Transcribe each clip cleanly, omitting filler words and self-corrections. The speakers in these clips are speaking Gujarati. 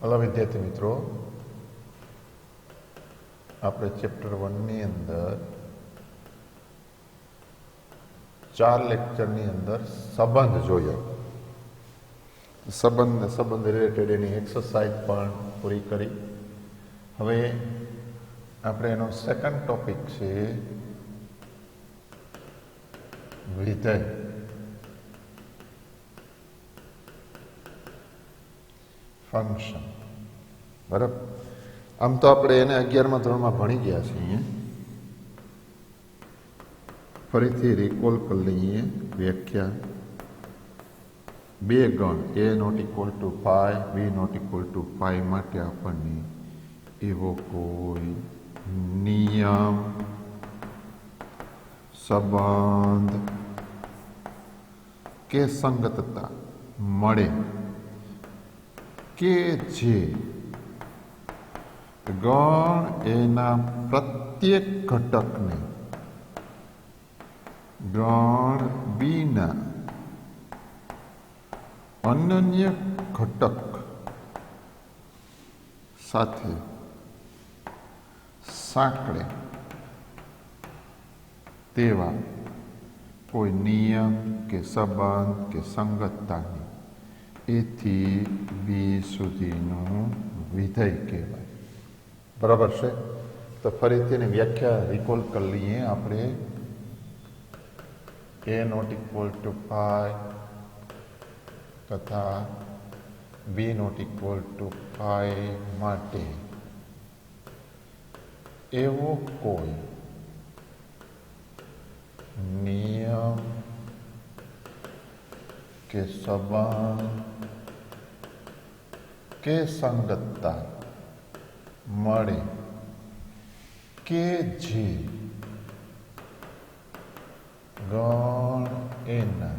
હલો વિદ્યાર્થી મિત્રો, આપણે ચેપ્ટર 1 ની અંદર 4 લેક્ચરની અંદર સંબંધ જોયો. સંબંધ રિલેટેડ એની એક્સરસાઇઝ પણ પૂરી કરી. હવે આપણે એનો સેકન્ડ ટોપિક છે વિધેય. ફંક્શન. બરાબર. આમ તો આપણે એને 11મા ધોરણમાં ભણી ગયા છીએ. ફરીથી રિકોલ કરી લઈએ વ્યાખ્યા. બે ગણ a not equal to pi, b not equal to pi માટે આપણને એવો કોઈ નિયમ, સંબંધ કે સંગતતા મળે કે જે ગણ એના પ્રત્યેક ઘટકને ગણ બીના અનન્ય ઘટક સાથે સાંકળે તેવા કોઈ નિયમ કે સંબંધ કે સંગતતાની એથી બી સુધીનું વિધેય કહેવાય. બરાબર છે. તો ફરીથી એની વ્યાખ્યા રિકોલ કરી લઈએ આપણે. a not equal to pi તથા b not equal to pi માટે એવો કોઈ નિયમ કે સંબંધ કે સંગતતા મળે કે જે ગણ એના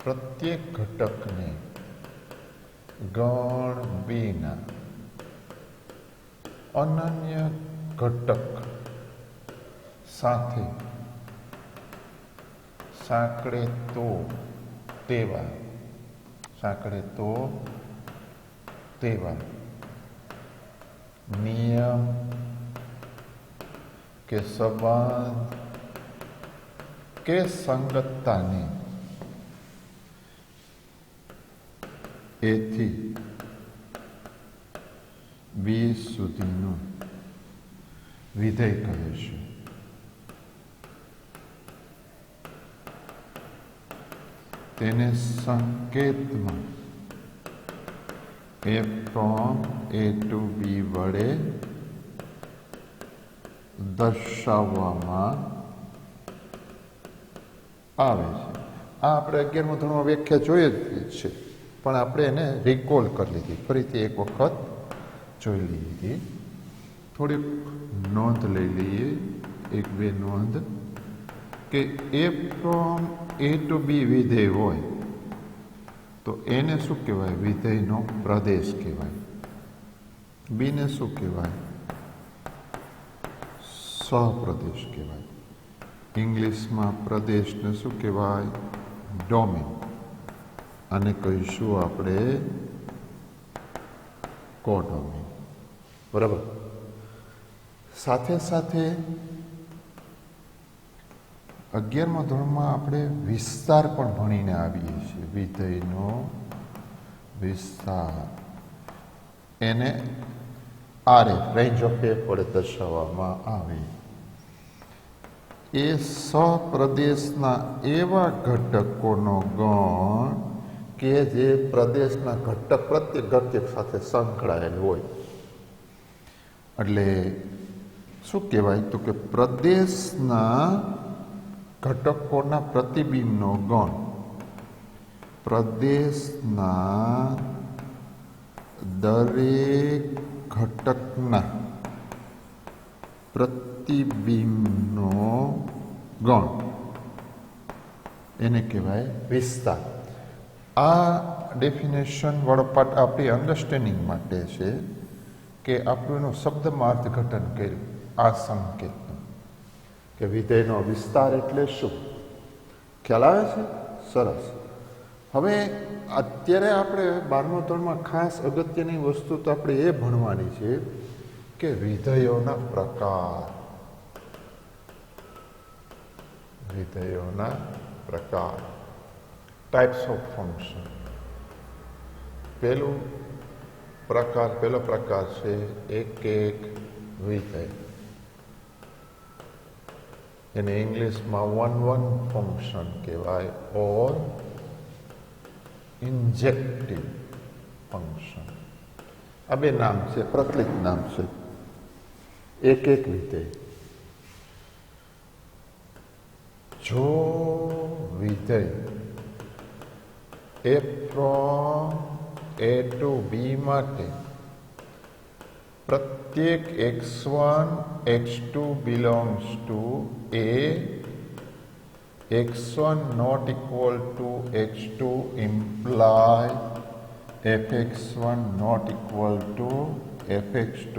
પ્રત્યેક ઘટકને ગણ બીના અનન્ય ઘટક સાથે સાંકળે તો તેવા નિયમ કે સંબંધ કે સંગતતાની એથી બી સુધીનું વિધેય કહે છે. તેને સંકેતમાં a from a to b વડે દર્શાવવામાં આવે છે. આ આપણે 11મા ધોરણમાં વ્યાખ્યા જોઈ જ છે, પણ આપણે એને રિકોલ કરી લીધી, ફરીથી એક વખત જોઈ લીધી. થોડીક નોંધ લઈ લઈએ, એક બે નોંધ, કે એ ફ્રોમ એ ટુ બી વિધેય હોય તો એને શું કહેવાય? વિધેયનો પ્રદેશ કહેવાય. બીને શું કહેવાય? સહપ્રદેશ કહેવાય. ઇંગ્લિશમાં પ્રદેશને શું કહેવાય? ડોમેન. અને કહીશું આપણે કોડોમેન. બરાબર. સાથે સાથે 11મા ધોરણમાં આપણે વિસ્તાર પણ ભણીને આવીએ છીએ. વિધેયનો વિસ્તાર, એને RF, રેન્જ ઓફ એફ વડે દર્શાવવામાં આવે. એ સપ્રદેશના એવા ઘટકોનો ગણ કે જે પ્રદેશના ઘટક પ્રત્યેક ઘટક સાથે સંકળાયેલ હોય. એટલે શું કહેવાય? તો કે પ્રદેશના ઘટકોના પ્રતિબિંબનો ગણ પ્રદેશના દરેક ઘટકના પ્રતિબિંબનો ગણ, એને કહેવાય વિસ્તાર. આ ડેફિનેશન વાળો પાર્ટ આપણી અન્ડરસ્ટેન્ડિંગ માટે છે કે આપણું એનું શબ્દમાં અર્થઘટન કર્યું આ સંકેતનું, કે વિધેયનો વિસ્તાર એટલે શું. ખ્યાલ આવે છે? સરસ. હવે અત્યારે આપણે 12મા ધોરણમાં ખાસ અગત્યની વસ્તુ તો આપણે એ ભણવાની છે કે વિધેયોના પ્રકાર. વિધેયોના પ્રકાર, ટાઈપ્સ ઓફ ફંક્શન. પહેલો પ્રકાર છે એક વિધેય. એને ઇંગ્લિશમાં વન ફંક્શન કહેવાય ઓર ઇન્જેક્ટિવ ફંક્શન. આ બે નામ છે, પ્રચલિત નામ છે. એક વિધેય. જો વિધેય f from a to b માટે પ્રત્યેક x1 x2 belongs to a, x1 not equal to x2 imply fx1 not equal to fx2.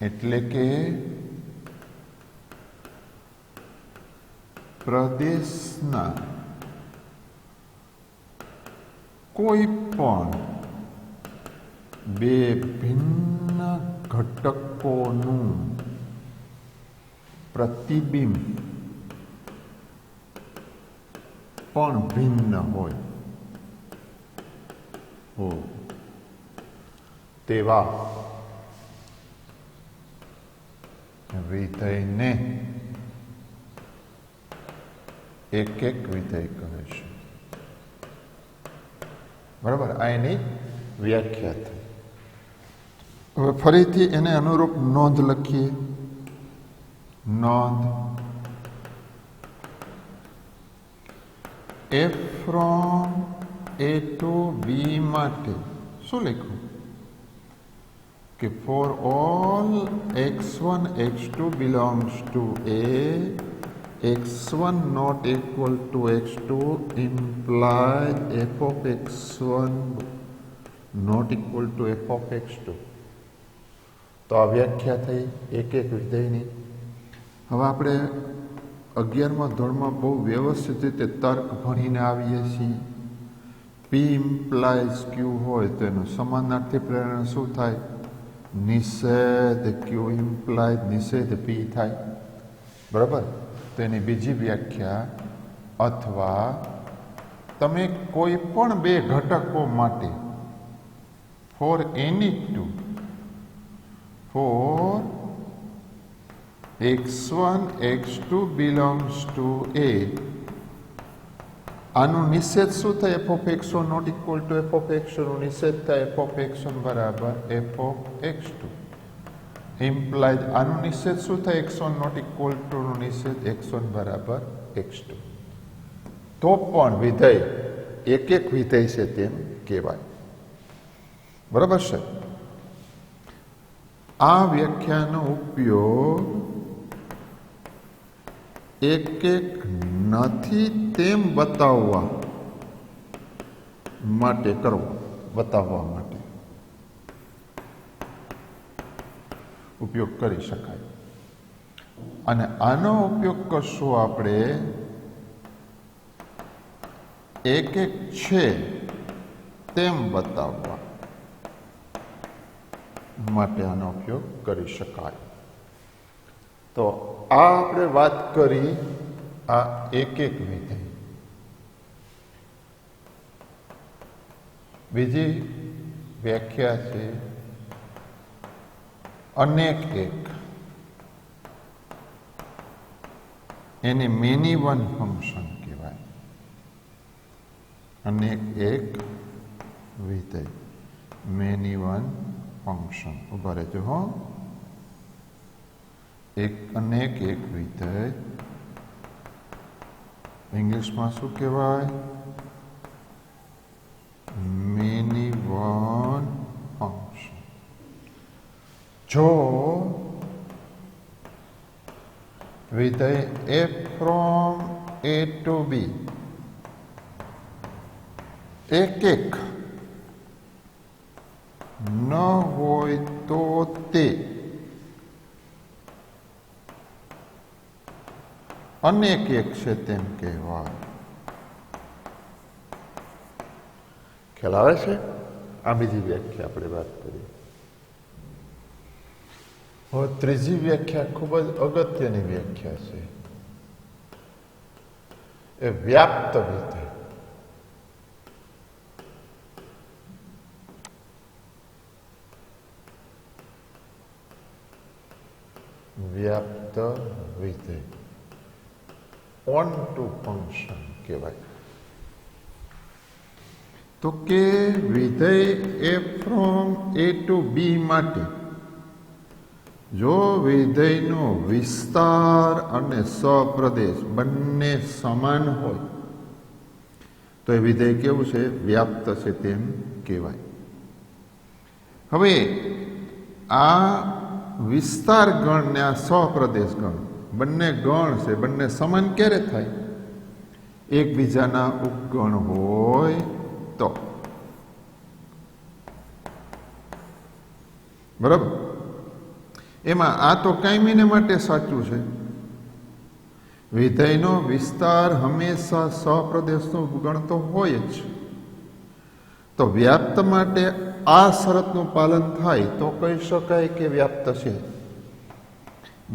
એટલે કે પ્રદેશના કોઈ પણ બે ભિન્ન ઘટકોનું પ્રતિબિંબ પણ ભિન્ન હોય તેવા વિધેયને એક વિધેય કહે છે. બરાબર, આ એની વ્યાખ્યા થઈ. હવે ફરીથી એને અનુરૂપ નોંધ લખીએ. નોંધ f from a to b માટે શું લખ્યું કે for all x1 x2 belongs to a, x1 not equal to x2 implies f of x1 not equal to f of x2. તો આ વ્યાખ્યા થઈ એક વિધેયની. હવે આપણે 11મા ધોરણમાં બહુ વ્યવસ્થિત રીતે તર્ક ભણીને આવીએ છીએ. p implies q હોય તો એનું સમાનાર્થી પ્રેરણ શું થાય? નિષેધ. q implies નિષેધ p થાય. બરાબર, તેની બીજી વ્યાખ્યા અથવા તમે કોઈ પણ બે ઘટકો માટે for any two for x1 x2 belongs to a, આનું નિષેધ શું થાય? f of x1 not equal to f of x2 નું નિષેધ થાય f of x1 બરાબર f of x2. ઇમ્પ્લાઇડ આનું નિષેધ શું થાય? x1 not equal to નું નિષેધ x1 બરાબર x2. તો પણ વિધેય એક વિધેય છે તેમ કહેવાય. બરાબર છે. આ વ્યાખ્યાનો ઉપયોગ એક નથી તેમ બતાવવા માટે કરવો. બતાવવા માટે ઉપયોગ કરી શકાય. અને આનો ઉપયોગ કરશું આપણે એક છે તેમ બતાવવા માટે આનો ઉપયોગ કરી શકાય. તો આ આપણે વાત કરી આ એક વિધેય. બીજી વ્યાખ્યા છે અનેક એક. એને મેની વન ફંક્શન કહેવાય. અનેક એક વિધેય, મેની વન ફંક્શન. ઉભા રહેજો હો. અનેક એક વિધેય ઇંગ્લિશમાં શું કહેવાય? Many one function. જો વિધેય f from a to b એક ન હોય તો તે અનેક એક છે તેમ કહેવાય. ખ્યાલ આવે છે? આ બીજી વ્યાખ્યા આપણે વાત કરીએ. હવે ત્રીજી વ્યાખ્યા ખૂબ જ અગત્યની વ્યાખ્યા છે, એ વ્યાપ્ત વિધેય. વ્યાપ્ત વિધેય ઓન ટુ ફંક્શન કહેવાય. તો કે વિધેય એ ફ્રોમ એ ટુ બી માટે જો વિધેયનો વિસ્તાર અને સપ્રદેશ બંને સમાન હોય તો એ વિધેય કેવું છે? વ્યાપ્ત છે તેમ કહેવાય. હવે આ વિસ્તાર ગણ ને આ સપ્રદેશ ગણ બંને ગણ છે, બંને સમાન ક્યારે થાય? એકબીજાના ઉપગણ હોય તો. બરાબર? એમાં આ તો કાયમીને માટે સાચું છે. વિધેયનો વિસ્તાર હંમેશા સપ્રદેશનો ઉપગણ તો હોય જ. તો વ્યાપ્ત માટે આ શરતનું પાલન થાય તો કહી શકાય કે વ્યાપ્ત છે.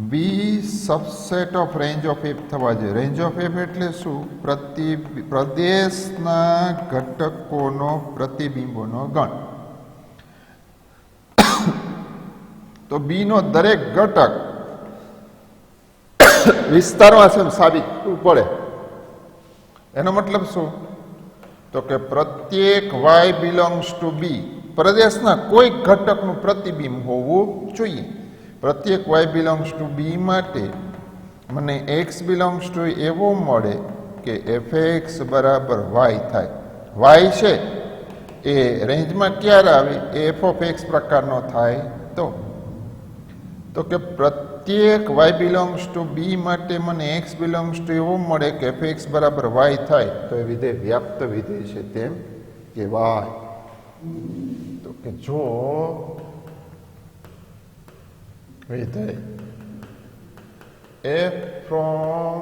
B subset of range of F થવા જોઈએ. રેન્જ ઓફ એફ એટલે શું? પ્રદેશના ઘટકોનો પ્રતિબિંબોનો ગણ. તો બી નો દરેક ઘટક વિસ્તારમાં છે સાબિત પડે. એનો મતલબ શું? તો કે પ્રત્યેક વાય બિલોંગ્સ ટુ બી પ્રદેશના કોઈ ઘટકનું પ્રતિબિંબ હોવું જોઈએ. પ્રત્યેક વાય બિલોંગ્સ ટુ બી માટે મને એક્સ બિલોંગ્સ ટુ એવો મળે કે એફ એક્સ બરાબર વાય થાય. વાય છે એ રેન્જમાં ક્યારે આવે? એફ ઓફ એક્સ પ્રકારનો થાય તો કે પ્રત્યેક વાય બિલોંગ્સ ટુ બી માટે મને એક્સ બિલોંગ્સ ટુ એવો મળે કે એફ એક્સ બરાબર વાય થાય તો એ વિધેય વ્યાપ્ત વિધેય છે તેમ કહેવાય. તો કે જો વિધેય એફ ફ્રોમ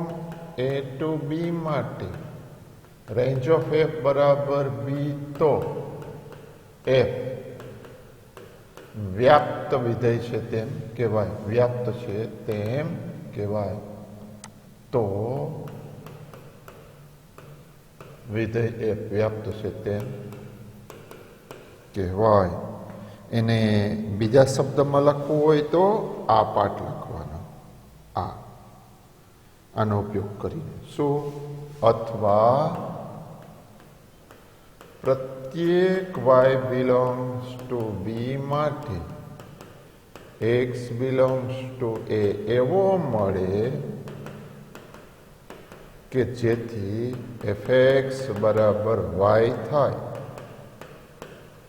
એ ટુ બી માટે રેન્જ ઓફ એફ બરાબર બી તો એફ વ્યાપ્ત વિધેય છે તેમ કહેવાય. વ્યાપ્ત છે તેમ કહેવાય. તો વિધેય એફ વ્યાપ્ત છે તેમ કહેવાય. એને બીજા શબ્દમાં લખવું હોય તો આ પાઠ લખવાનો. આનો ઉપયોગ કરીને શું? અથવા પ્રત્યેક વાય બિલોંગ્સ ટુ બી માટે એક્સ બિલોંગ્સ ટુ એ એવો મળે કે જેથી એફ એક્સ બરાબર વાય થાય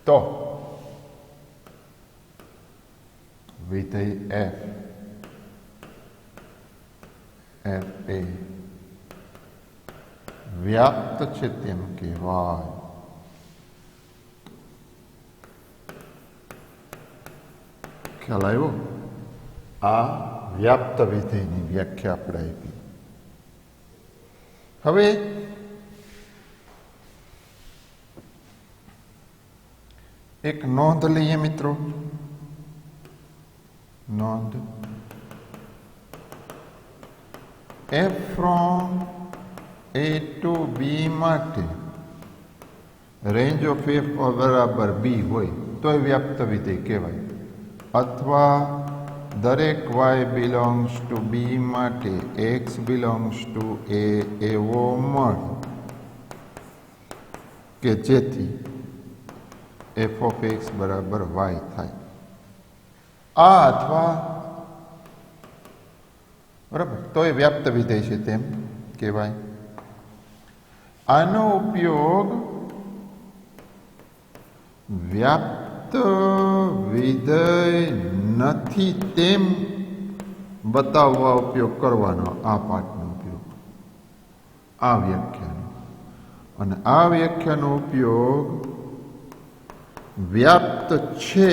તો વિધેય એફ એ વ્યાપ્ત છે તેમ કહેવાય. ખ્યાલ આવ્યો? આ વ્યાપ્ત વિધેયની વ્યાખ્યા આપણે આપી. હવે એક નોંધ લઈએ મિત્રો. નોંધ એફ ફ્રોમ એ ટુ બી માટે રેન્જ ઓફ એફ બરાબર બી હોય તો એ વ્યાપ્ત વિધેય કહેવાય. અથવા દરેક વાય બિલોંગ્સ ટુ બી માટે એક્સ બિલોંગ્સ ટુ એ એવો મળે કે જેથી એફ ઓફ એક્સ બરાબર વાય થાય. આ અથવા બરાબર તો એ વ્યાપ્ત વિધેય છે તેમ કહેવાય. આનો ઉપયોગ વ્યાપ્ત વિધેય નથી તેમ બતાવવા ઉપયોગ કરવાનો. આ પાઠનો ઉપયોગ, આ વ્યાખ્યાનો. અને આ વ્યાખ્યાનો ઉપયોગ વ્યાપ્ત છે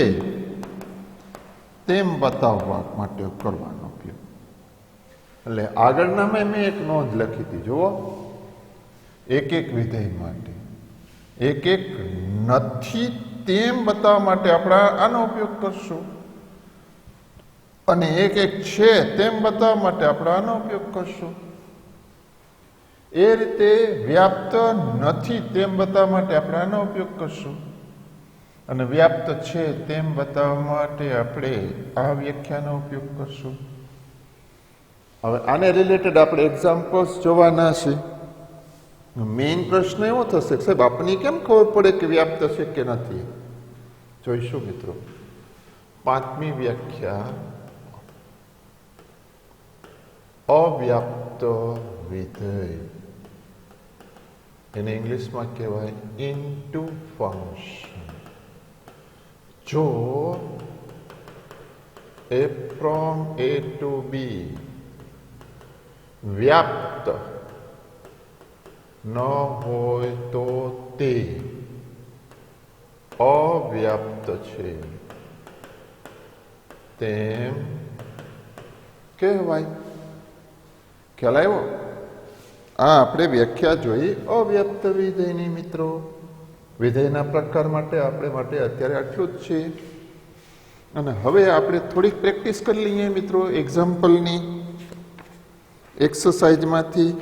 તેમ બતાવવા માટે કરવાનો ઉપયોગ. એટલે આગળનામાં મેં એક નોંધ લખી હતી. જુઓ, એક એક વિધેય માટે એક એક નથી તેમ બતાવવા માટે આપણે આનો ઉપયોગ કરશું, અને એક છે તેમ બતાવવા માટે આપણે આનો ઉપયોગ કરશું. એ રીતે વ્યાપ્ત નથી તેમ બતાવવા માટે આપણે આનો ઉપયોગ કરશું, અને વ્યાપ્ત છે તેમ બતાવવા માટે આપણે આ વ્યાખ્યાનો ઉપયોગ કરશું. હવે આને રિલેટેડ આપણે એક્ઝામ્પલ્સ જોવાના છે. મેઇન પ્રશ્ન એવો થશે કે સાહેબ આપણને કેમ ખબર પડે કે વ્યાપ્ત છે કે નથી? જોઈશું મિત્રો. પાંચમી વ્યાખ્યા, અવ્યાપ્ત વિધેય, એને ઇંગ્લિશમાં કહેવાય ઇન્ટુ ફંક્શન. જો a from a to b વ્યાપ્ત ન હોય તો તે અવ્યાપ્ત છે તેમ કહેવાય. ખ્યાલ આવ્યો? આ આપણે વ્યાખ્યા જોઈ અવ્યાપ્ત વિધેયની મિત્રો. વિધેયના પ્રકાર માટે આપણે માટે અત્યારે આટલું જ છે. અને હવે આપણે થોડીક પ્રેક્ટિસ કરી લઈએ મિત્રો એક્ઝામ્પલની, એક્સરસાઇઝમાંથી.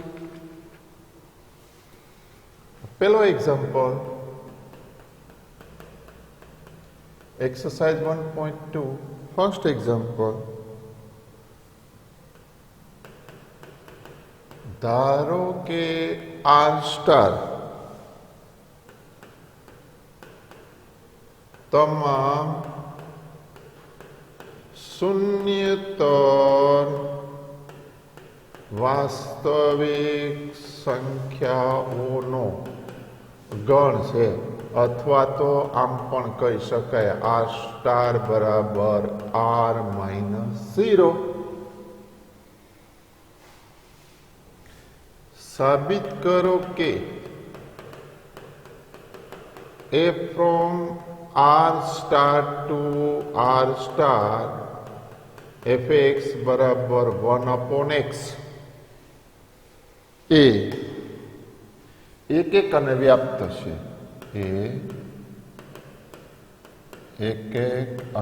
પેલો એક્ઝામ્પલ, exercise 1.2, first example. ધારો કે R સ્ટાર તમામ શૂન્યતર વાસ્તવિક સંખ્યાઓનો ગણ છે, અથવા તો આમ પણ કહી શકાય R સ્ટાર બરાબર R-0. સાબિત કરો કે a from R star to R star fx બરાબર 1/x એ એક અને વ્યાપ્ત છે. એક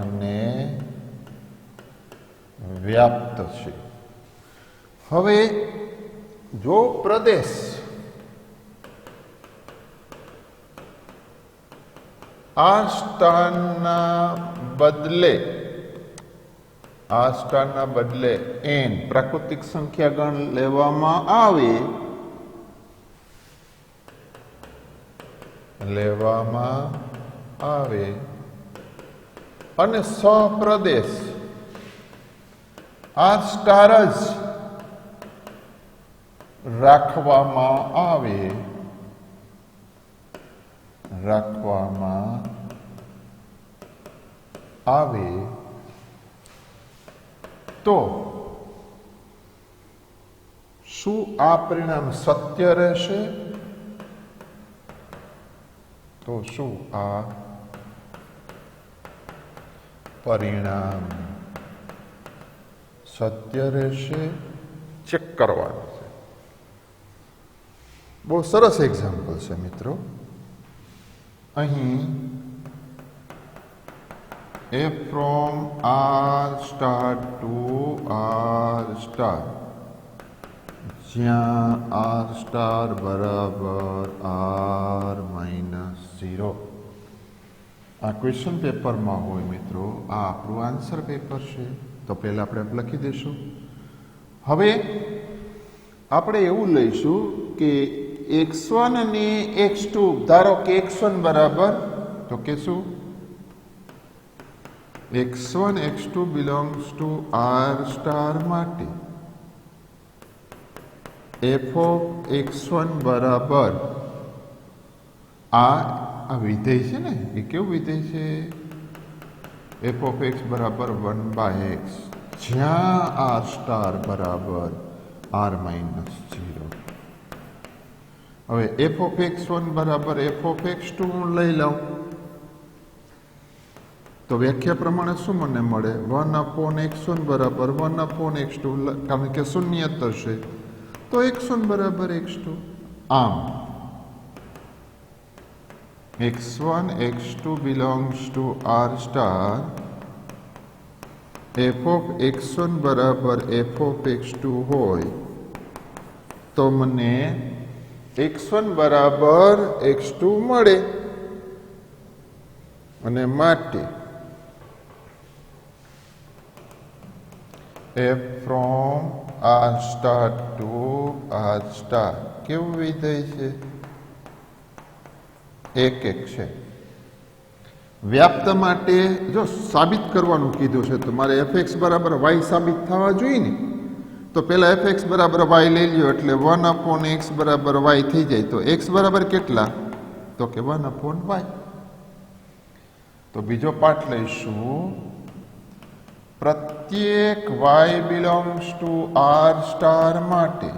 અને વ્યાપ્ત છે. હવે જો પ્રદેશ આ સ્ટારના બદલે n પ્રાકૃતિક સંખ્યા ગણ લેવામાં આવે અને સહપ્રદેશ આ સ્ટાર જ રાખવામાં આવે તો શું આ પરિણામ સત્ય રહેશે? તો શું આ પરિણામ સત્ય રહેશે? ચેક કરવાનું છે. બહુ સરસ એક્ઝામ્પલ છે મિત્રો. અહીં a from R star to R star, જ્યાં R સ્ટાર બરાબર R-0. આ ક્વેશ્ચન પેપરમાં હોય મિત્રો. આ આપણું આન્સર પેપર છે, તો પહેલાં આપણે લખી દઈશું. હવે આપણે એવું લઈશું કે x1 અને x2, ધારો કે x1 બરાબર, તો કે શું x1 x2 belongs to R star માટે f of x1 બરાબર આ વિધેય છે ને, એ કેવું વિધેય છે? f of x બરાબર 1/x, જ્યાં R સ્ટાર બરાબર R-0. હવે f of x1 બરાબર f of x2 હું લઈ લઉં તો વ્યાખ્યા પ્રમાણે શું મને મળે? 1/x1 બરાબર 1/x2, કારણ કે શૂન્યતર છે તો x1 બરાબર x2. આમ x1 x2 belongs to r star f of x1 બરાબર f of x2 હોય તો મને x1 બરાબર x2 મળે અને માટે f from r star to r star કેવું વિધેય છે? એક છે. વ્યાપ્ત માટે જો સાબિત કરવાનું કીધું છે તો મારે fx બરાબર y સાબિત થવા જોઈએ ને, તો પહેલા fx બરાબર y લઈ લ્યો એટલે 1/x બરાબર y થઈ જાય. તો x બરાબર કેટલા? તો કે 1/y. તો બીજો પાઠ લઈશું. પ્રત્યેક y belongs to r star માટે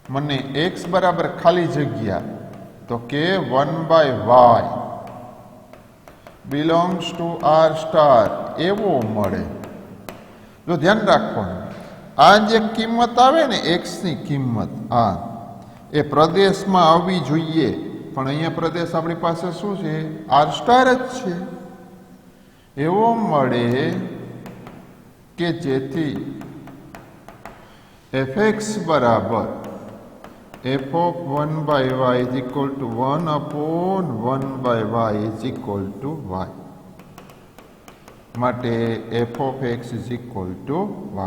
મને x બરાબર ખાલી જગ્યા તો કે 1/y belongs to r star એવો મળે. જો ધ્યાન રાખવાનું, આ જે કિંમત આવે ને x ની કિંમત આ એ પ્રદેશમાં આવવી જોઈએ, પણ અહીંયા પ્રદેશ આપણી પાસે શું છે? r સ્ટાર જ છે. એવો મળે કે જેથી fx બરાબર f of 1/y is equal to 1/1/y is equal to y. માટે f of x is equal to y.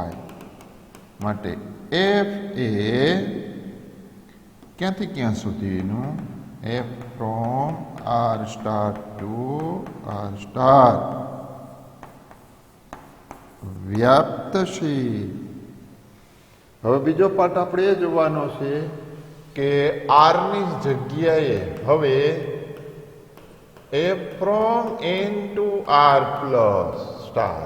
માટે f એ ક્યાંથી ક્યાં સુધીનું? f from r star to r star વ્યાપ્ત છે. હવે બીજો પાઠ આપણે એ જોવાનો છે કે r ની જગ્યાએ હવે f from n to r plus star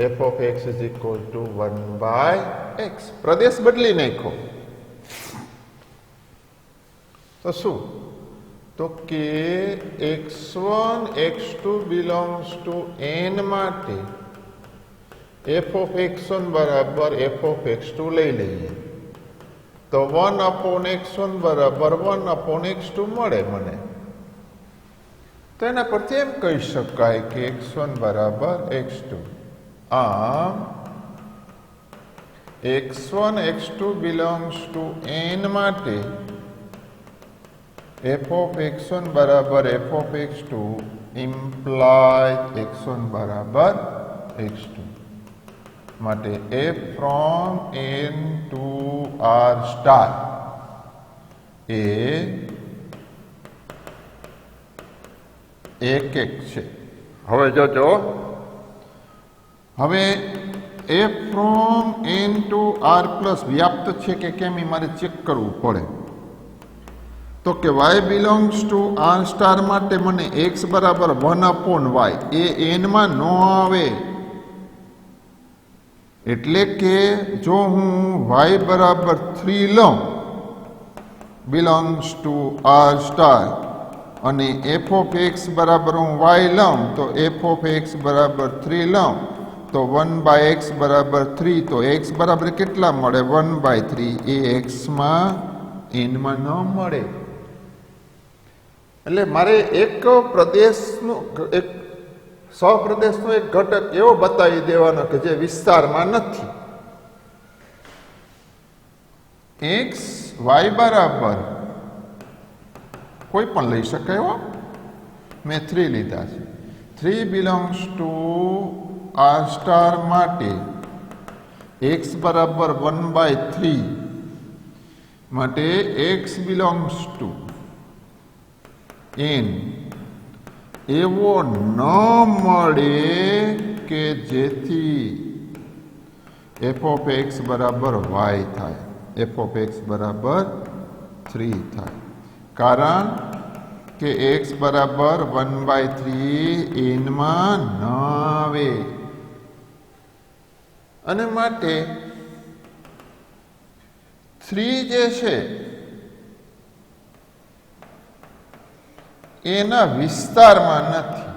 f of x is equal to 1/x પ્રદેશ બદલી નાખો તો શું? તો કે x1 x2 belongs to n માટે f of x1 બરાબર f of x2 લઈ લઈએ તો 1/x1 બરાબર 1/x2 મળે મને. તો એના પરથી એમ કહી શકાય કે x1 બરાબર x2. આમ x1 x2 belongs to n માટે f of x1 બરાબર f of x2 implies x1 બરાબર x2. માટે f from n to r star એ એક છે. હવે જોજો, હવે f from n to r plus વ્યાપ્ત છે કે કેમ એ મારે ચેક કરવું પડે. તો કે y belongs to r star માટે મને x બરાબર 1/y એ n માં ન આવે. એટલે કે જો હું y બરાબર 3 લઉં બિલોંગ્સ ટુ r સ્ટાર અને f of x બરાબર હું y લઉં તો f of x બરાબર 3 લઉં તો 1/x બરાબર 3 તો x બરાબર કેટલા મળે? 1/3 એ x માં n માં ન મળે. એટલે મારે એક પ્રદેશનું એક સહપ્રદેશનો એક ઘટક એવો બતાવી દેવાનો કે જે વિસ્તારમાં નથી. x y બરાબર કોઈ પણ લઈ શકાય. એવો મેં 3 લીધા છે. 3 બિલોંગ્સ ટુ r સ્ટાર માટે x બરાબર 1/3 માટે x બિલોંગ્સ ટુ n એવો ન મળે કે જેથી f of x બરાબર y થાય, f of x બરાબર 3 થાય. કારણ કે x બરાબર 1/3 n માં ન આવે. અને માટે 3 જે છે એના વિસ્તારમાં નથી.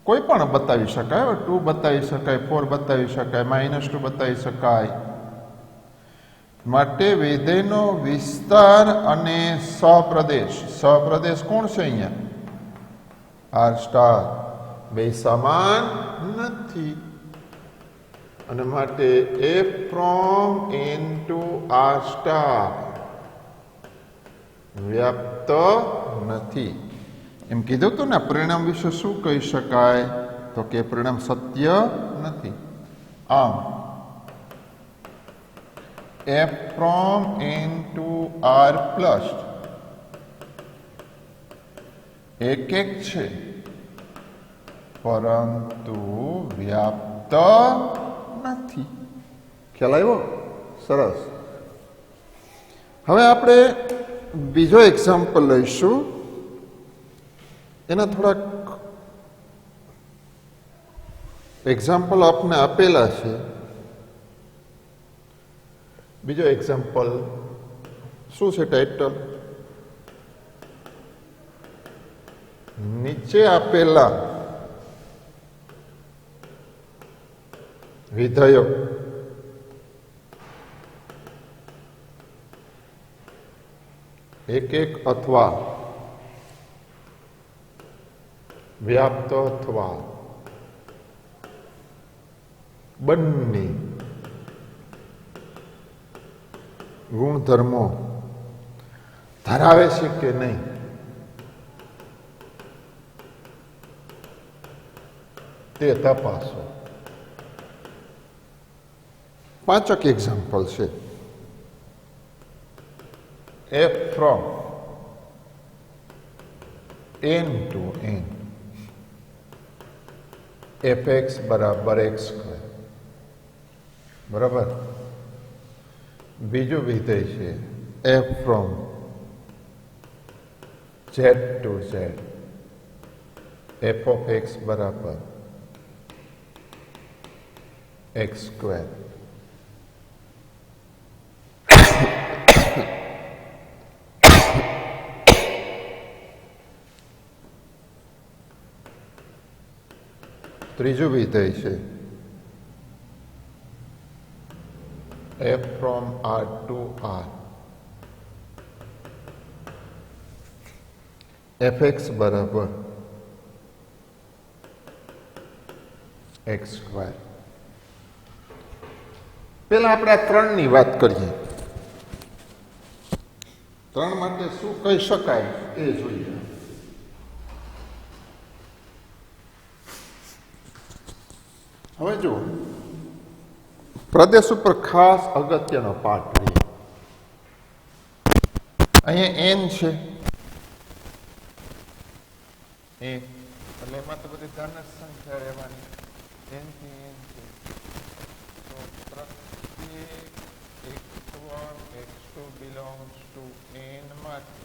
કોઈ પણ બતાવી શકાય, 2 બતાવી શકાય, 4 બતાવી શકાય, -2 બતાવી શકાય. માટે વિધેયનો વિસ્તાર અને સપ્રદેશ કોણ છે અહીંયા? આર સ્ટાર બે સમાન નથી અને માટે F from N to R star વ્યાપ્ત નથી. એમ કીધું હતું ને પરિણામ વિશે શું કહી શકાય? તો કે પરિણામ સત્ય નથી. આમ f from N to R plus એક છે પરંતુ વ્યાપ્ત નથી. ખ્યાલ આવ્યો? સરસ. હવે આપણે બીજો એક્ઝામ્પલ લઈશું. એના થોડાક એક્ઝામ્પલ આપને આપેલા છે. બીજો એક્ઝામ્પલ શું છે? ટાઇટલ નીચે આપેલા વિધેયો એક અથવા વ્યાપ્ત અથવા બંને ગુણધર્મો ધરાવે છે કે નહીં તે તપાસો. 5 એક્ઝામ્પલ છે. F from n to n fx બરાબર x સ્ક્વેર. બરાબર. બીજું વિધેય છે f from z to z f of x બરાબર x સ્ક્વેર. ત્રીજું વિધેય છે f from r to r fx બરાબર x સ્ક્વેર. પહેલા આપણે આ ત્રણની વાત કરીએ. ત્રણ માટે શું કહી શકાય એ જોઈએ. હવે જુઓ, પ્રદેશ ઉપર ખાસ અગત્યનો પાઠ લઈએ. અહીંયા n છે એટલે એમાં તો બધી ધન સંખ્યા રહેવાની. n થી n છે તો પ્રત્યેક x1 x2 belongs to n માટે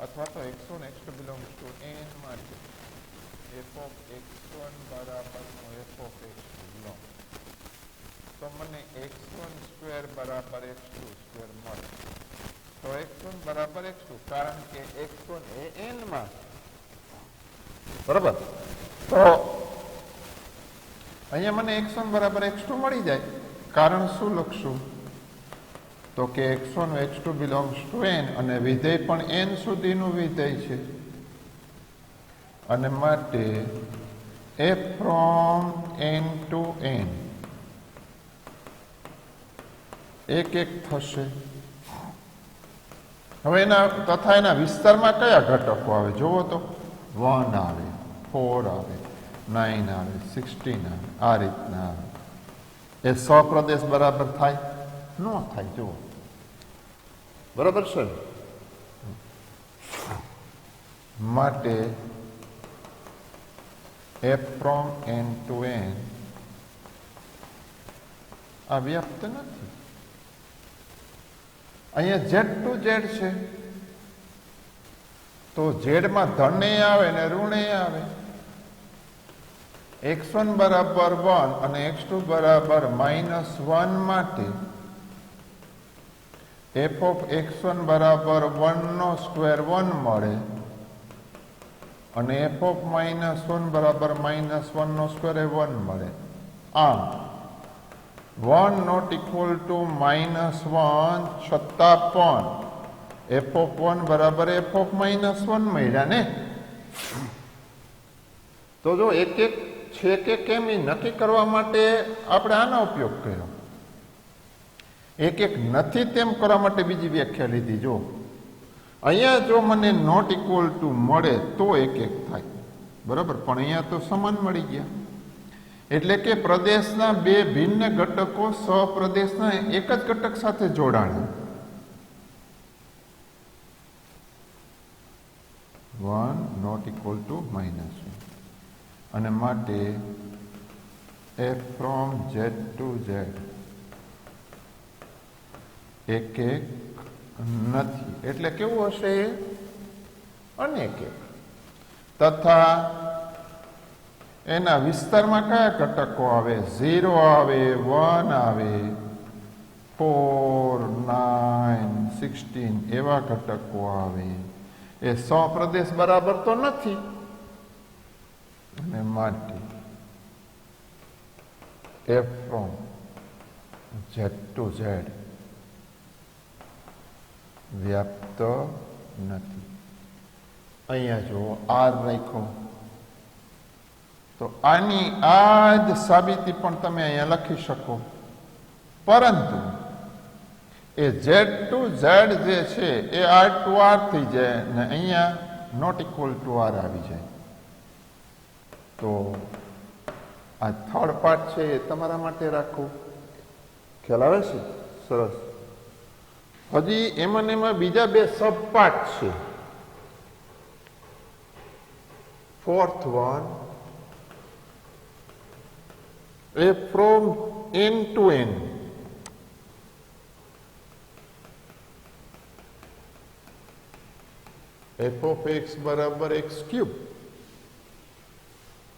અથવા તો x1 x2 belongs to n માટે f of x1 બરાબરનો f of x2 belongs તો મને x1 સ્ક્વેર બરાબર x2 સ્ક્વેર મળે. તો x1 બરાબર x2 કારણ કે x1 એ n માં બરાબર. તો અહીંયા મને x1 બરાબર x2 મળી જાય. કારણ શું લખશું? તો કે x1 x2 belongs to n અને વિધેય પણ n સુધીનું વિધેય છે અને માટે f from n to n એક થશે. હવે એના વિસ્તારમાં કયા ઘટકો આવે જોવો તો 1 આવે, 4 આવે, 9 આવે, 16 આવે, આ રીતના આવે. એ સપ્રદેશ બરાબર થાય? ન થાય. જુઓ બરાબર છે. માટે f from n to n આ વ્યાપ્ત નથી. અહીંયા z ટુ z છે તો z માં ધન આવે ને ઋણ આવે. x1 બરાબર 1 અને x2 બરાબર -1 માટે f of x1 બરાબર 1 નો સ્ક્વેર 1 મળે અને f of -1 બરાબર -1 નો સ્ક્વેર એ 1 મળે. આમ 1 નોટ ઇક્વલ ટુ -1 છતાં પણ f(1) બરાબર f(-1) મળ્યા ને. તો જો એક એક છે કે કેમ એ નક્કી કરવા માટે આપણે આનો ઉપયોગ કર્યો. એક એક નથી તેમ કરવા માટે બીજી વ્યાખ્યા લીધી. જો અહીંયા જો મને નોટ ઇક્વલ ટુ મળે તો એક એક થાય, બરાબર, પણ અહીંયા તો સમાન મળી ગયા. એટલે કે પ્રદેશના બે ભિન્ન ઘટકો સહપ્રદેશના એક જ ઘટક સાથે જોડાણા. 1 નોટ ઇક્વલ ટુ -1 અને માટે f from z to z એક એક નથી. એટલે કેવું હશે? અનેક એક. તથા એના વિસ્તારમાં કયા ઘટકો આવે? 0 આવે, 1 આવે, 4, 9, 16 એવા ઘટકો આવે. એ સહપ્રદેશ બરાબર તો નથી અને માટે f from z to z વ્યાપ્ત નથી. અહીંયા જો r રાખ્યો તો આની આ જ સાબિતી પણ તમે અહીંયા લખી શકો, પરંતુ એ z ટુ z જે છે એ r ટુ r થઈ જાય ને અહીંયા નોટ ઇક્વલ ટુ r આવી જાય. તો આ થર્ડ પાર્ટ છે એ તમારા માટે રાખવું. ખ્યાલ આવે છે? સરસ. હજી એમાં બીજા બે સબ પાર્ટ છે. Fourth one, a from n to n. f of x બરાબર x³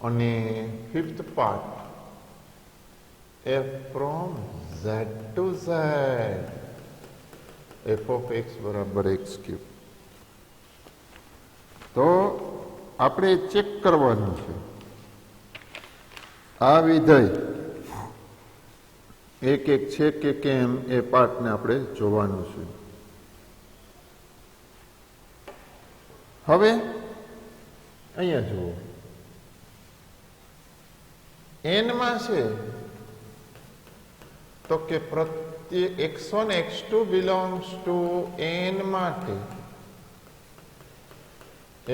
અને fifth part f from z to z f of x બરાબર x³. તો આપણે ચેક કરવાનું છે આ વિધેય એક એક છે કે કેમ એ પાર્ટને આપણે જોવાનું છે. હવે અહીંયા જુઓ, n માં છે તો કે પ્રત્યેક x1 x2 belongs to n માટે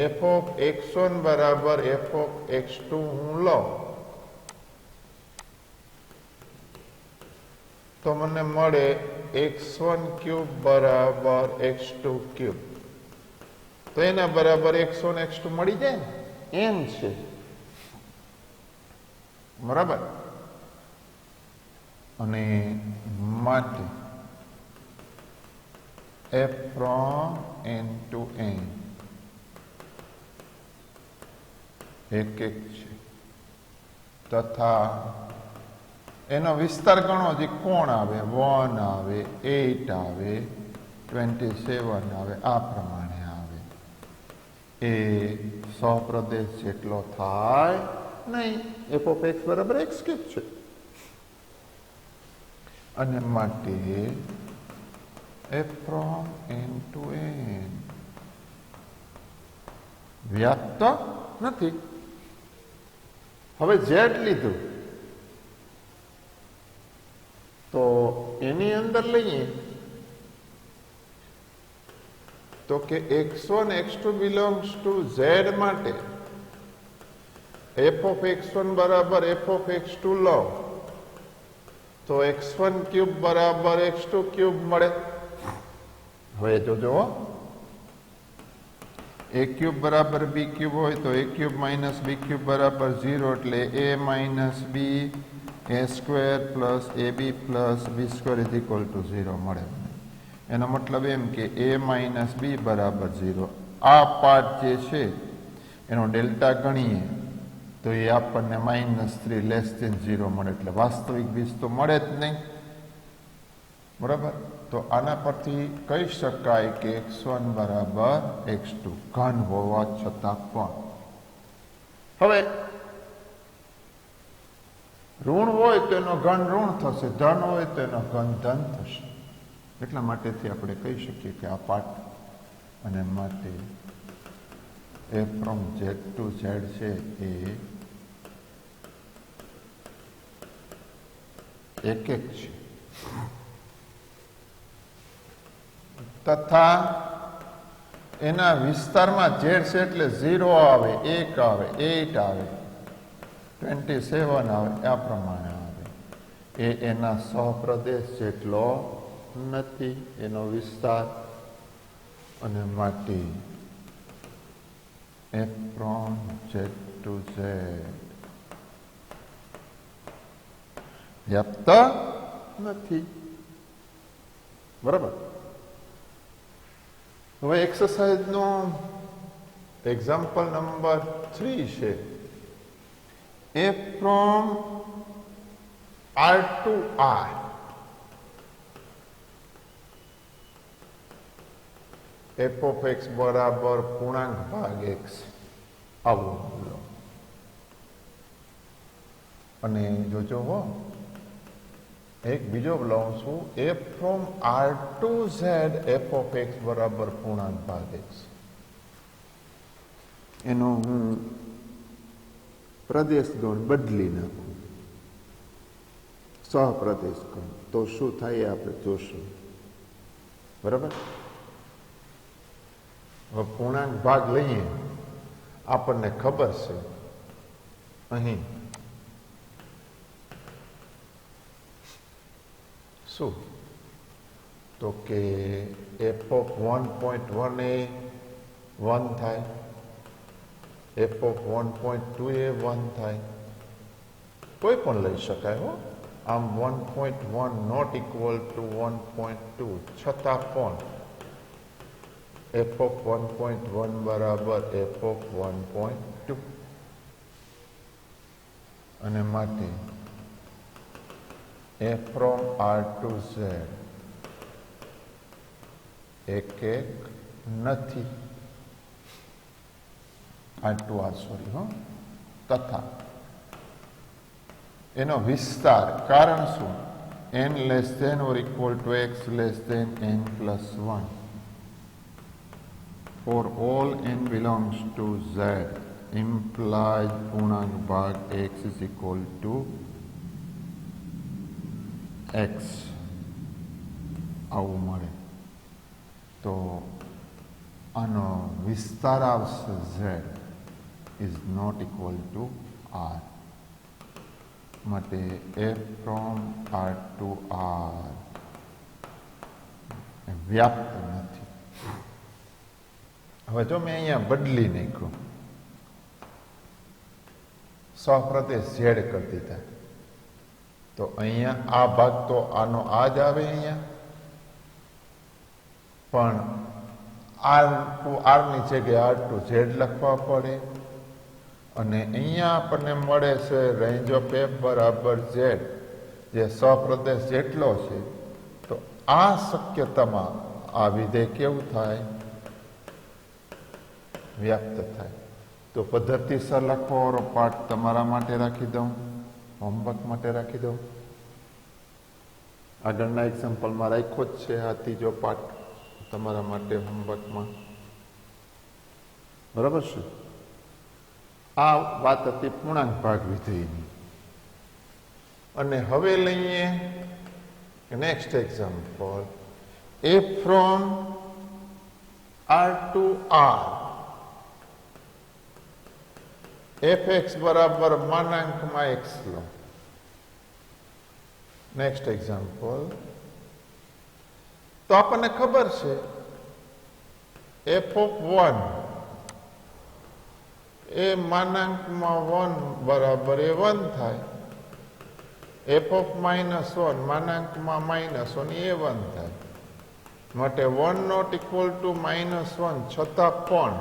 f of x1 બરાબર f of x2 હું લઉં તો મને મળે x1³ બરાબર x2³. તો એના બરાબર x1 x2 મળી જાય ને, n છે, બરાબર. અને માટે f from n to n એક એક છે. તથા એનો વિસ્તાર ગણો, જે કોણ આવે 1 આવે, 8 આવે, 27 આવે, આ પ્રમાણે આવે. એ સહપ્રદેશ જેટલો થાય નહીં. f of x બરાબર x³ છે અને માટે f from n to n વ્યાપ્ત નથી. હવે z લીધું તો એની અંદર લઈએ તો કે x1 x2 belongs to z માટે f of x1 બરાબર f of x2 લો તો x1³ બરાબર x2³ મળે. હવે જોજો, a³ બરાબર b³ હોય તો a³ માઇનસ b³ બરાબર 0 એટલે a minus b a² plus ab plus b² is equal to 0 મળે. એનો મતલબ એમ કે a માઇનસ b બરાબર 0. આ પાર્ટ જે છે એનો ડેલ્ટા ગણીએ તો એ આપણને -3 લેસ ધેન 0 મળે. એટલે વાસ્તવિક બીજ તો મળે જ નહીં, બરાબર. તો આના પરથી કહી શકાય કે x1 બરાબર x2 ઘન હોવા છતાં પણ. હવે ઋણ હોય તો એનો ઘન ઋણ થશે, ધન હોય તો એનો ઘન ધન થશે. એટલા માટેથી આપણે કહી શકીએ કે આ પાઠ અને માટે એ ફ્રોમ ઝેડ ટુ ઝેડ છે એ એક એક છે. તથા એના વિસ્તારમાં ઝેડ છે એટલે 0 આવે, 1 આવે, 8 આવે, 27 આવે, આ પ્રમાણે આવે. એ એના સહપ્રદેશ જેટલો નથી, એનો વિસ્તાર. અને માટે F from Z to Z વ્યાપ્ત નથી. બરાબર. હવે એક્સરસાઇઝનો એક્ઝામ્પલ નંબર 3 છે. F from R to R. F of x બરાબર પૂર્ણાંક ભાગ x આવું લો. અને જોજો હો, એક બીજો લઉં છું. F from R to Z f of x બરાબર પૂર્ણાંક ભાગ x. એનો હું પ્રદેશ ગણ બદલી નાખું, સહપ્રદેશ ગણ, તો શું થાય આપણે જોશું. બરાબર. હવે પૂર્ણાંક ભાગ લઈએ, આપણને ખબર છે અહીં શું, તો કે f of 1.1 એ 1 થાય, f of 1.2 એ 1 થાય, કોઈ પણ લઈ શકાય હો. આમ 1.1 નોટ ઇક્વલ ટુ 1.2 છતાં પણ f of 1.1 બરાબર f of 1.2. અને માટે f from R to Z એક એક નથી. R to R સોરી હો. તથા એનો વિસ્તાર, કારણ શું, n less than or equal to x less than n plus 1 for all n belongs to Z implies પૂર્ણાંક ભાગ x is equal to x આવું મળે. તો આનો વિસ્તાર આવશે Z is not equal to R. માટે f from R to R વ્યાપ્ત નથી. હવે જો મેં અહીંયા બદલી નાખ્યું, સહપ્રદેશ ઝેડ કરી દીધા, તો અહીંયા આ ભાગ તો આનો આ જ આવે અહીંયા, પણ R ટુ R ની જગ્યાએ R ટુ ઝેડ લખવા પડે. અને અહીંયા આપણને મળે છે રેન્જ ઓફ f બરાબર ઝેડ, જે સહપ્રદેશ જેટલો છે. તો આ શક્યતામાં આ વિધેય કેવું થાય, વ્યાપ્ત થાય. તો પદ્ધતિસર લખવાનો પાઠ તમારા માટે રાખી દઉં, હોમવર્ક માટે રાખી દઉં. આગળના એક્ઝામ્પલમાં રાખ્યો જ છે આ ત્રીજો પાઠ તમારા માટે હોમવર્કમાં. બરાબર છે. આ વાત હતી પૂર્ણાંક ભાગ વિધેયની. અને હવે લઈએ next example. f from R to R fx બરાબર માનાંકમાં x લો. Next example. તો આપણને ખબર છે f of 1 એ માનાંકમાં 1 બરાબર એ 1 થાય, f of -1 માનાંકમાં -1 એ 1 થાય. માટે 1 નોટ ઇક્વલ ટુ -1 છતાં પણ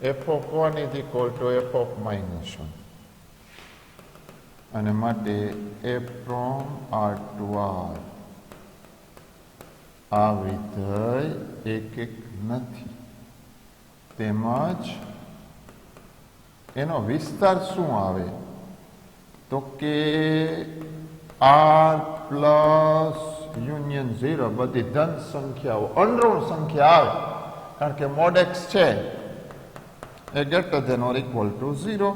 f of 1 is equal to f of -1. અને માટે f from R to R આ વિધેય એક એક નથી. તેમજ એનો વિસ્તાર શું આવે, તો કે આર પ્લસ યુનિયન 0 બધી ધન સંખ્યાઓ અણઋણ સંખ્યા આવે, કારણ કે મોડ એક્સ છે એ greater than or equal to 0,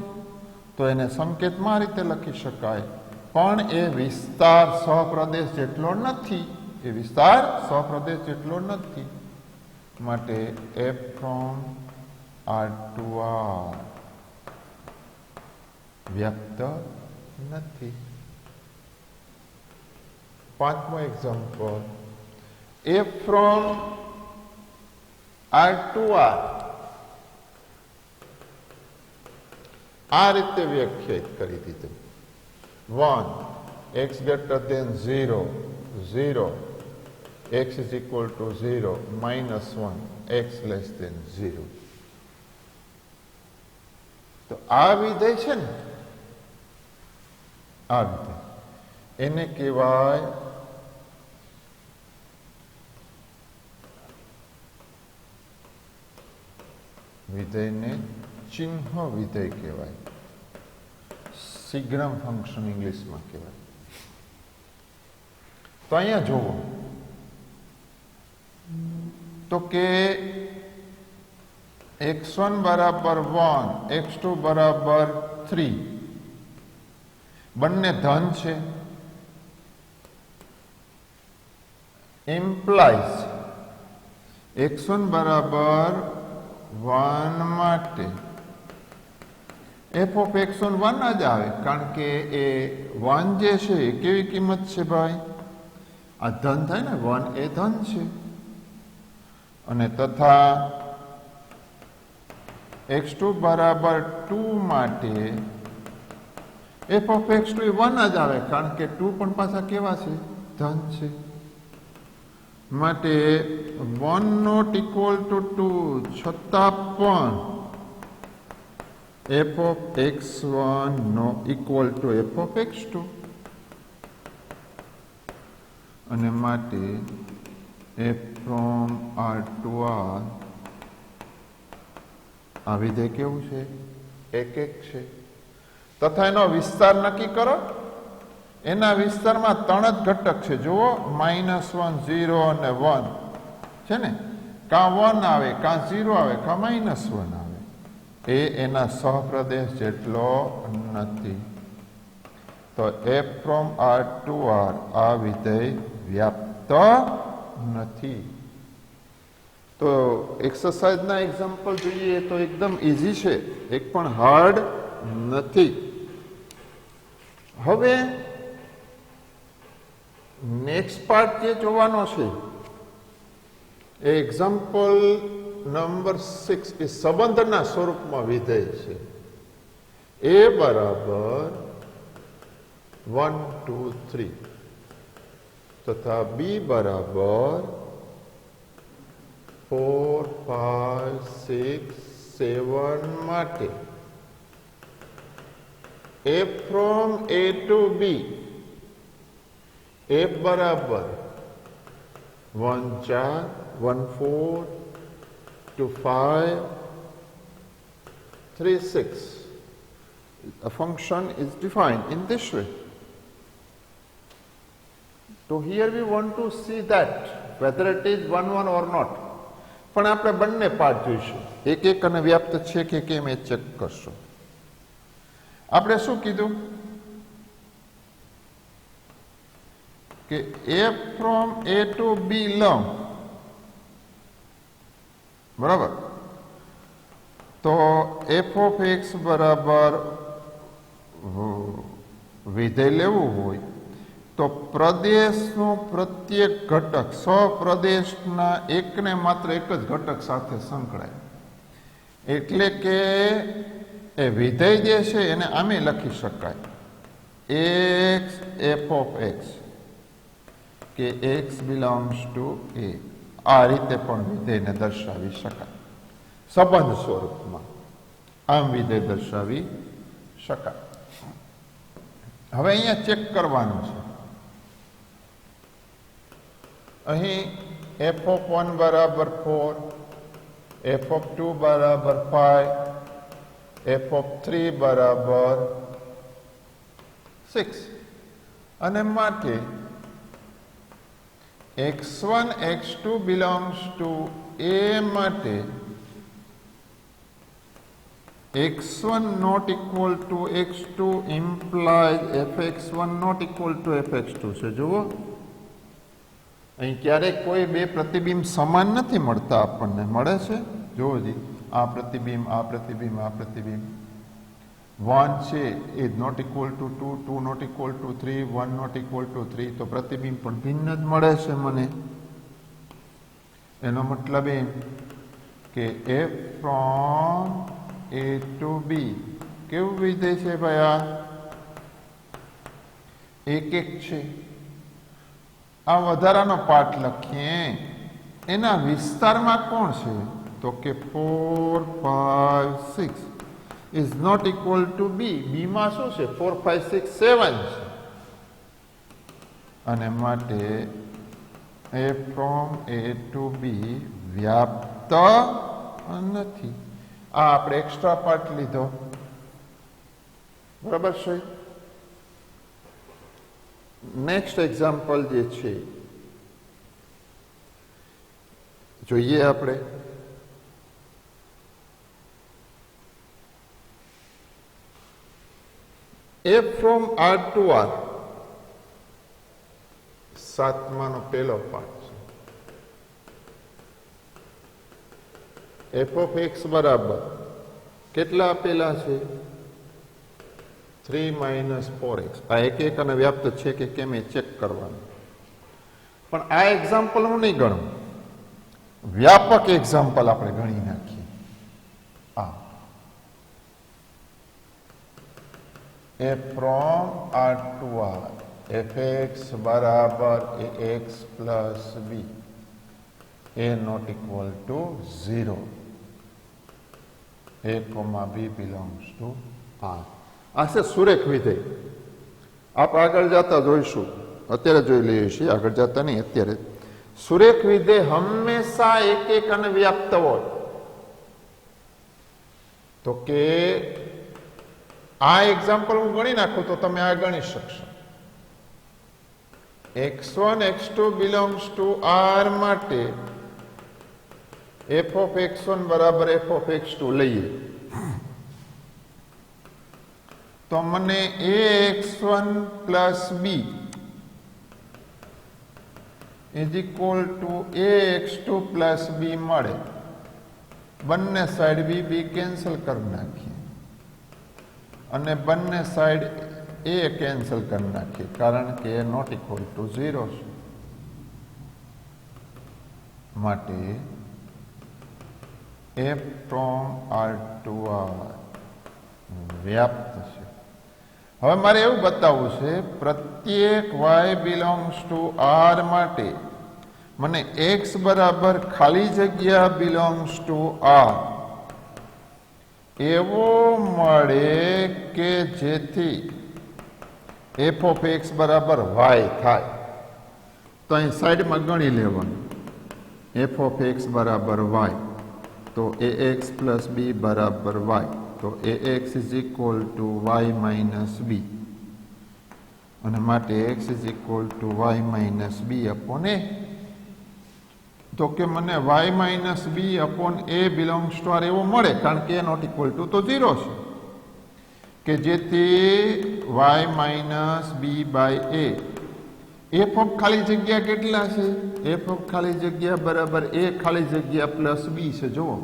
તો એને સંકેતમાં આ રીતે લખી શકાય. પણ એ વિસ્તાર સહપ્રદેશ જેટલો નથી, એ વિસ્તાર સહપ્રદેશ જેટલો નથી, માટે F from R to R વ્યક્ત નથી. પાંચમો example, f from R to R આ રીતે વ્યાખ્યાયિત કરી દીધું. 1 x greater than 0 0 x is equal to 0 minus 1 x less than 0. તો આ વિધેય છે ને, આ વિધેય એને કહેવાય વિધેયને ચિહ્ન વિધેય કહેવાય, સિગ્નમ ફંક્શન ઇંગ્લિશમાં કહેવાય. તો અહીંયા જુઓ તો કે x1 બરાબર 1 x2 બરાબર 3 બંને ધન છે, ઇમ્પ્લાઇઝ x1 બરાબર 1 માટે એફ ઓફ x1 1 જ આવે, કારણ કે એ 1 જે છે એ કેવી કિંમત છે ભાઈ? આ ધન થાય ને, 1 એ ધન છે. અને તથા x2 બરાબર 2 માટે એફ ઓફ x2 1 જ આવે, કારણ કે 2 પણ પાછા કેવા છે? ધન છે. માટે 1 નોટ ઇક્વલ ટુ 2 છતાં પણ f of x1 નો equal to f of x2, અને માટે f from r to r આ વિધેય કેવું છે? 1 1 છે. તથા એનો વિસ્તાર નક્કી કરો. એના વિસ્તારમાં 3 જ ઘટક છે. જુઓ, -1 0 અને 1 છે ને, કાં 1 આવે, કાં 0 આવે, કાં -1 આવે. એ એના સહપ્રદેશ જેટલો નથી. તો f from r to r આ વિધેય વ્યાપ્ત નથી. તો એક્સરસાઇઝના એક્ઝામ્પલ જોઈએ તો એકદમ ઇઝી છે, એક પણ હાર્ડ નથી. હવે નેક્સ્ટ પાર્ટ જે જોવાનો છે એ એક્ઝામ્પલ નંબર 6 એ સંબંધના સ્વરૂપમાં વિધેય છે. a બરાબર 1 2 3 તથા b બરાબર 4 5 6 7 માટે f from a to b f બરાબર 1 4 1 4 to 5 3 6. A function is defined in this way. So here we want to see that whether it is 1 1 or not. પણ આપણે બંને પાર્ટ જોઈશું, એક એક અને વ્યાપ્ત છે કે કેમ એ ચેક કરશું. આપણે શું કીધું કે f from a to b લઉં, બરાબર? તો f of x બરાબર વિધેય લેવું હોય તો પ્રદેશનો પ્રત્યેક ઘટક સપ્રદેશના એકને માત્ર એક જ ઘટક સાથે સંકળાય. એટલે કે એ વિધેય જે છે એને આમે લખી શકાય x f of x, કે x belongs to a. આ રીતે પણ વિધેયને દર્શાવી શકાય, સંબંધ સ્વરૂપમાં આમ વિધેય દર્શાવી શકાય. હવે અહીંયા ચેક કરવાનું છે. અહીં f of 1 બરાબર 4, f of 2 બરાબર 5, f of 3 બરાબર 6 અને માટે x1 x2 belongs to a માટે x1 not equal to x2 implies fx1 not equal to fx2 છે જુઓ અહીં ક્યારેક કોઈ બે પ્રતિબિંબ સમાન નથી મળતા આપણને મળે છે જુઓ જી આ પ્રતિબિંબ આ પ્રતિબિંબ આ પ્રતિબિંબ 1 છે is not equal to 2 2 not equal to 3 1 not equal to 3 તો પ્રતિબિંબ પણ ભિન્ન જ મળે છે મને એનો મતલબ એમ કે f from a to b કેવું વિધેય છે ભાઈ આ એક એક છે આ વધારાનો પાઠ લખીએ એના વિસ્તારમાં કોણ છે તો કે 4 5 6 is not equal to b b માં શું છે 4 5 6 7 છે અને માટે a from a to b વ્યાપ્ત નથી આ આપણે એક્સ્ટ્રા પાર્ટ લીધો બરાબર છે નેક્સ્ટ એક્ઝામ્પલ જે છે જોઈએ આપણે f from r to r સાતમાનો પહેલો પાર્ટ છે f of x બરાબર કેટલા આપેલા છે 3 - 4x આ એક એક અને વ્યાપ્ત છે કે કેમ એ ચેક કરવાનું પણ આ એક્ઝામ્પલ હું નહીં ગણું વ્યાપક એક્ઝામ્પલ આપણે ગણી નાખીએ આ f from r to r fx બરાબર ax plus b a not equal to 0 a comma b belongs to r આ છે સુરેખ વિધેય આપણે આગળ જતા જોઈશું અત્યારે જોઈ લઈએ છીએ આગળ જતા નહીં અત્યારે સુરેખ વિધેય હંમેશા એક એક અને વ્યાપ્ત હોય તો કે આ એક્ઝામ્પલ હું ગણી નાખું તો તમે આ ગણી શકશો x1 x2 belongs to r માટે f of x1 બરાબર f of x2 લઈએ તો મને ax1 plus b is equal to ax2 plus b મળે બંને સાઈડ b કેન્સલ કરી નાખીએ અને બંને સાઈડ a કેન્સલ કરી નાખીએ કારણ કે a નોટ ઇક્વલ ટુ 0 છે માટે f from r to r વ્યાપ્ત છે હવે મારે એવું બતાવવું છે પ્રત્યેક y belongs to r માટે મને x બરાબર ખાલી જગ્યા belongs to r એવો મળે કે જેથી f of x બરાબર y થાય તો અહીં સાઈડમાં ગણી લેવાનું f of x બરાબર y તો ax plus b બરાબર y તો ax is equal to y minus b અને માટે x is equal to y minus b upon a તો કે મને y minus b upon a belongs to r એવો મળે કારણ કે a not equal to તો 0 છે કે જેથી y minus b by a f of ખાલી જગ્યા કેટલા છે f of ખાલી જગ્યા બરાબર a ખાલી જગ્યા પ્લસ b છે જુઓ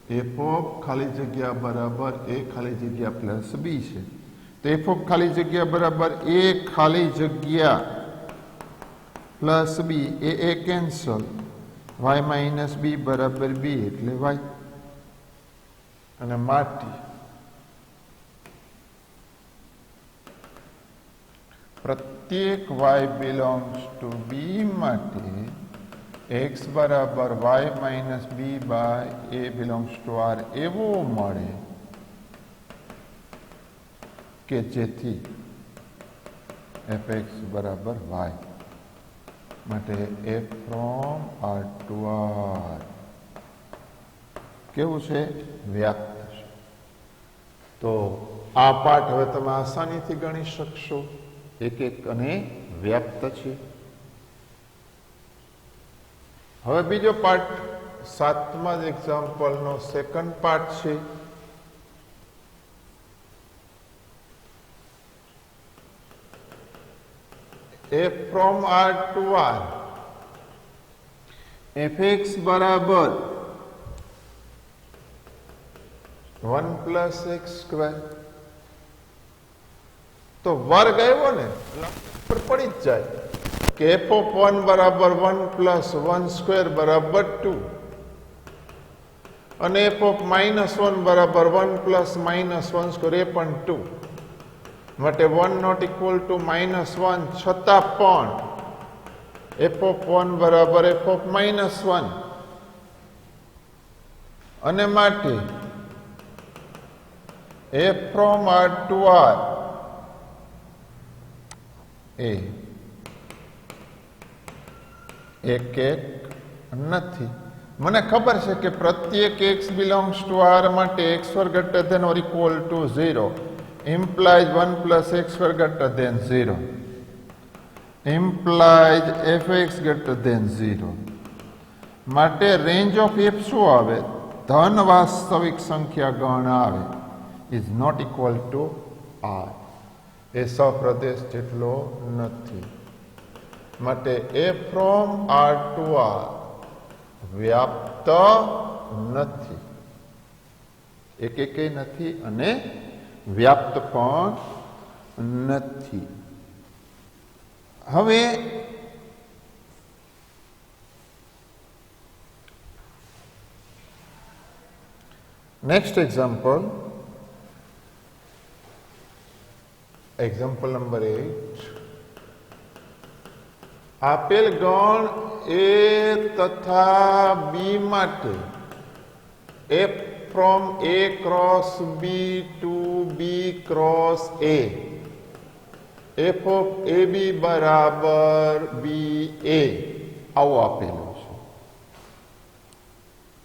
f of ખાલી જગ્યા બરાબર a ખાલી જગ્યા પ્લસ b છે તો f of ખાલી જગ્યા બરાબર a ખાલી જગ્યા plus b a cancel y minus b બરાબર b એટલે y અને માટી પ્રત્યેક y belongs to b માટે x બરાબર y minus b by a belongs to r એવો મળે કે જેથી fx બરાબર y માટે f from r to r કેવું છે વ્યાપ્ત છે તો આ પાઠ હવે તમે આસાનીથી ગણી શકશો. એક એક અને વ્યાપ્ત છે. હવે બીજો પાઠ 7મા જ એક્ઝામ્પલનો સેકન્ડ પાર્ટ છે. f from R to R fx બરાબર 1 plus x square. તો વર્ગ આવ્યો ને પર પડી જ જાય કે f of 1 બરાબર 1 plus 1 square બરાબર 2 અને f of -1 બરાબર 1 plus -1 square એ પણ 2 માટે 1 not equal to -1 છતાં પણ f of 1 બરાબર f of -1 અને માટે f from R to R એ એક નથી. મને ખબર છે કે પ્રત્યેક x belongs to R માટે x square greater than or equal to 0 implies 1 plus x square greater than 0 implies fx greater than 0 માટે રેન્જ ઓફ f શું આવે? ધન વાસ્તવિક સંખ્યા ગણ આવે is not equal to R. એ સપ્રદેશ જેટલો નથી માટે f from R to R વ્યાપ્ત નથી. એક નથી અને વ્યાપ્ત પણ નથી. હવે નેક્સ્ટ એક્ઝામ્પલ નંબર 8. આપેલ ગણ A તથા B માટે f from A cross B to B cross A f of AB બરાબર BA આવું આપેલું છે.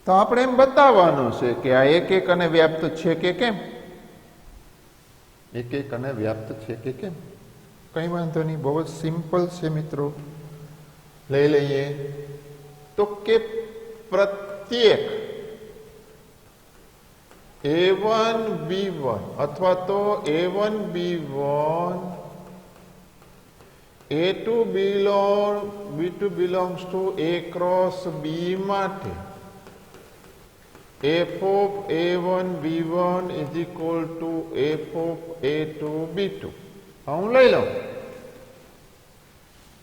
તો આપણે એમ બતાવવાનું છે કે આ એક અને વ્યાપ્ત છે કે કેમ. એક અને વ્યાપ્ત છે કે કેમ. કઈ વાંધો નહીં, બહુ જ સિમ્પલ છે મિત્રો. લઈ લઈએ તો કે પ્રત્યેક A1 B1 અથવા તો A1 B1 A2 B2 belongs to A cross B માટે f of A1 B1 is equal to f of A2 B2. હું લઈ લઉં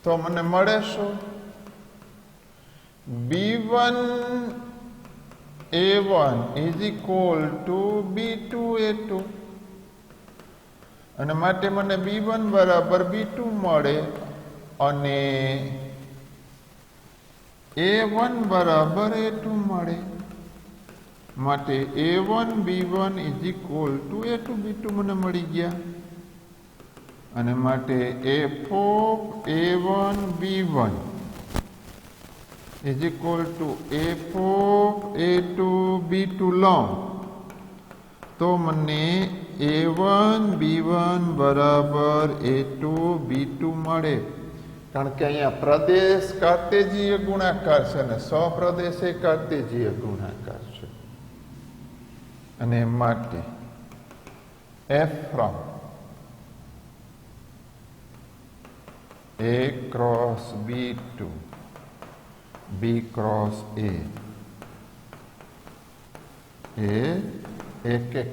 તો મને મળે શું? B1 A1 is equal to B2 A2 અને માટે મને B1 બરાબર B2 મળે અને A1 બરાબર A2 મળે માટે A1 B1 is equal to A2 B2 મને મળી ગયા અને માટે f of A1 B1 is equal to f of A2 B2 લઉં તો મને A1 B1 બરાબર A2 B2 મળે. કારણ કે અહીંયા પ્રદેશ કાર્તેજીય ગુણાકાર છે અને સપ્રદેશ એ કાર્તેજીય ગુણાકાર છે અને માટે f from A cross B to B cross A એ એક છે.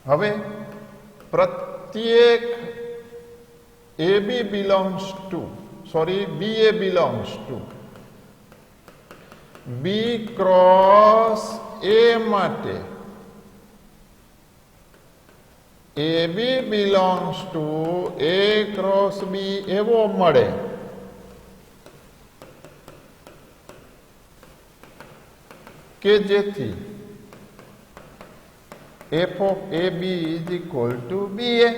હવે પ્રત્યેક BA belongs to B cross A માટે AB belongs to A cross B એવો મળે કે જેથી f of AB is equal to BA.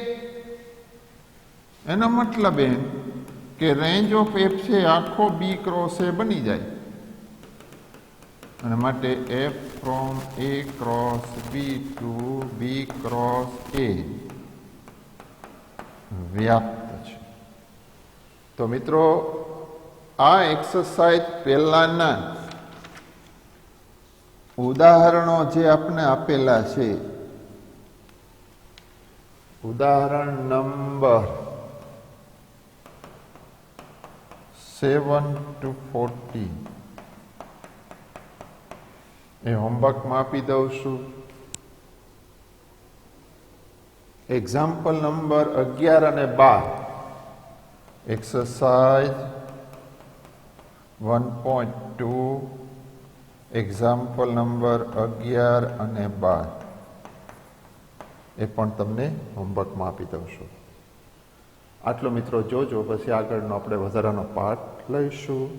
એનો મતલબ એમ કે રેન્જ ઓફ f છે આખો B ક્રોસ A બની જાય અને માટે F from A cross B to B cross A વ્યાપ્ત છે. તો મિત્રો આ એક્સરસાઇઝ પહેલાના ઉદાહરણો જે આપણે આપેલા છે, ઉદાહરણ નંબર 7 to 14 એ હોમવર્કમાં આપી દઉં છું. એક્ઝામ્પલ નંબર 11 અને 12 એક્સરસાઇઝ 1.2 એક્ઝામ્પલ નંબર 11 અને 12 એ પણ તમને હોમવર્કમાં આપી દઉં છું. આટલો મિત્રો જોજો, પછી આગળનો આપણે વધારાનો પાઠ લઈશું.